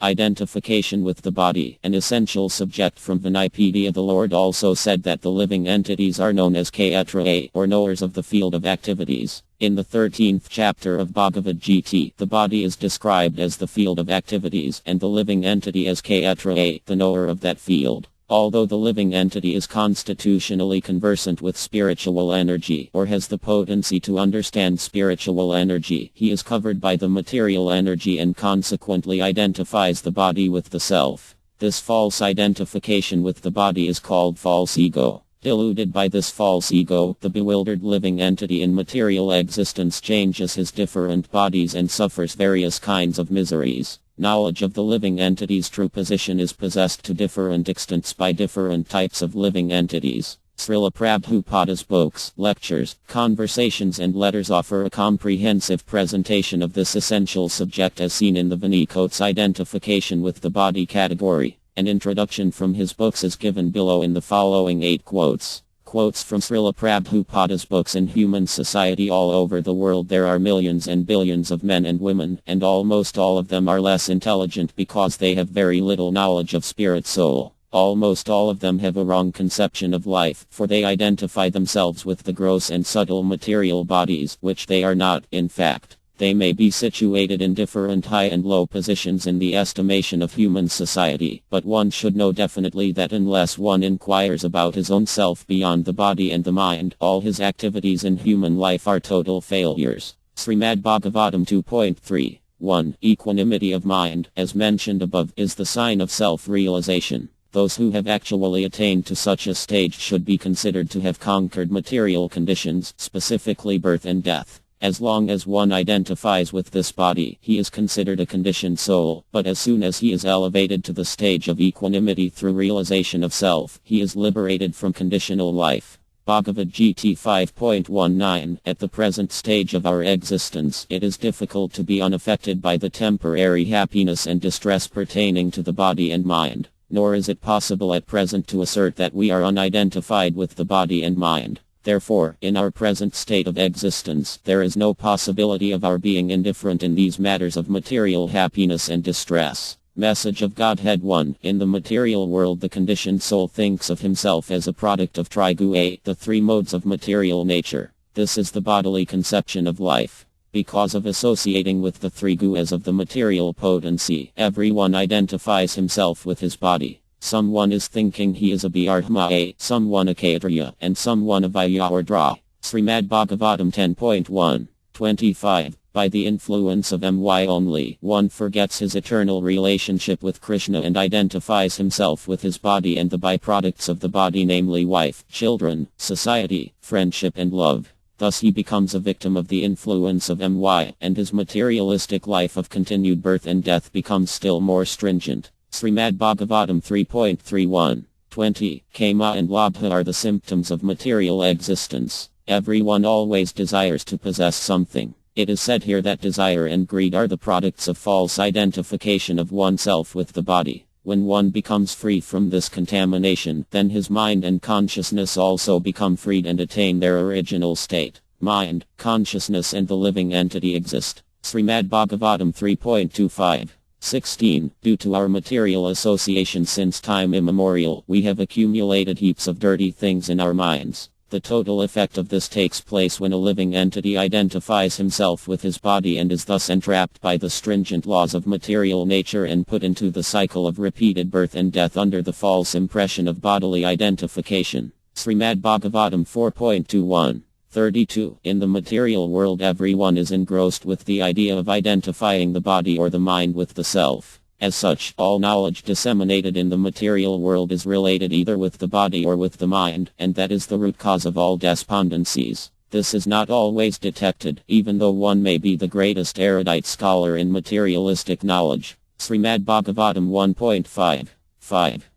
Identification with the body, an essential subject from Vinipedia. The Lord also said that the living entities are known as Kshetra, or knowers of the field of activities. In the 13th chapter of Bhagavad Gita, the body is described as the field of activities, and the living entity as Kshetra, the knower of that field. Although the living entity is constitutionally conversant with spiritual energy, or has the potency to understand spiritual energy, he is covered by the material energy and consequently identifies the body with the self. This false identification with the body is called false ego. Deluded by this false ego, the bewildered living entity in material existence changes his different bodies and suffers various kinds of miseries. Knowledge of the living entity's true position is possessed to different extents by different types of living entities. Srila Prabhupada's books, lectures, conversations and letters offer a comprehensive presentation of this essential subject as seen in the Vinikote's identification with the body category. An introduction from his books is given below in the following 8 quotes. Quotes from Srila Prabhupada's books. In human society all over the world there are millions and billions of men and women, and almost all of them are less intelligent because they have very little knowledge of spirit soul. Almost all of them have a wrong conception of life, for they identify themselves with the gross and subtle material bodies, which they are not, in fact. They may be situated in different high and low positions in the estimation of human society, but one should know definitely that unless one inquires about his own self beyond the body and the mind, all his activities in human life are total failures. Srimad Bhagavatam 2.3. 1. Equanimity of mind, as mentioned above, is the sign of self-realization. Those who have actually attained to such a stage should be considered to have conquered material conditions, specifically birth and death. As long as one identifies with this body, he is considered a conditioned soul, but as soon as he is elevated to the stage of equanimity through realization of self, he is liberated from conditional life. Bhagavad Gita 5.19. At the present stage of our existence, it is difficult to be unaffected by the temporary happiness and distress pertaining to the body and mind, nor is it possible at present to assert that we are unidentified with the body and mind. Therefore, in our present state of existence, there is no possibility of our being indifferent in these matters of material happiness and distress. Message of Godhead 1. In the material world the conditioned soul thinks of himself as a product of Triguna, the 3 modes of material nature. This is the bodily conception of life. Because of associating with the 3 gunas of the material potency, everyone identifies himself with his body. Someone is thinking he is a Brahma, someone a Kshatriya, and someone a Vaishya or Dra. Srimad Bhagavatam 10.1. 25. By the influence of my only, one forgets his eternal relationship with Krishna and identifies himself with his body and the byproducts of the body, namely wife, children, society, friendship and love. Thus he becomes a victim of the influence of my, and his materialistic life of continued birth and death becomes still more stringent. Srimad Bhagavatam 3.31. 20. Kama and Labha are the symptoms of material existence. Everyone always desires to possess something. It is said here that desire and greed are the products of false identification of oneself with the body. When one becomes free from this contamination, then his mind and consciousness also become freed and attain their original state. Mind, consciousness and the living entity exist. Srimad Bhagavatam 3.25. 16. Due to our material association since time immemorial, we have accumulated heaps of dirty things in our minds. The total effect of this takes place when a living entity identifies himself with his body and is thus entrapped by the stringent laws of material nature and put into the cycle of repeated birth and death under the false impression of bodily identification. Srimad Bhagavatam 4.21. 32. In the material world everyone is engrossed with the idea of identifying the body or the mind with the self. As such, all knowledge disseminated in the material world is related either with the body or with the mind, and that is the root cause of all despondencies. This is not always detected, even though one may be the greatest erudite scholar in materialistic knowledge. Srimad Bhagavatam 1.5. 5.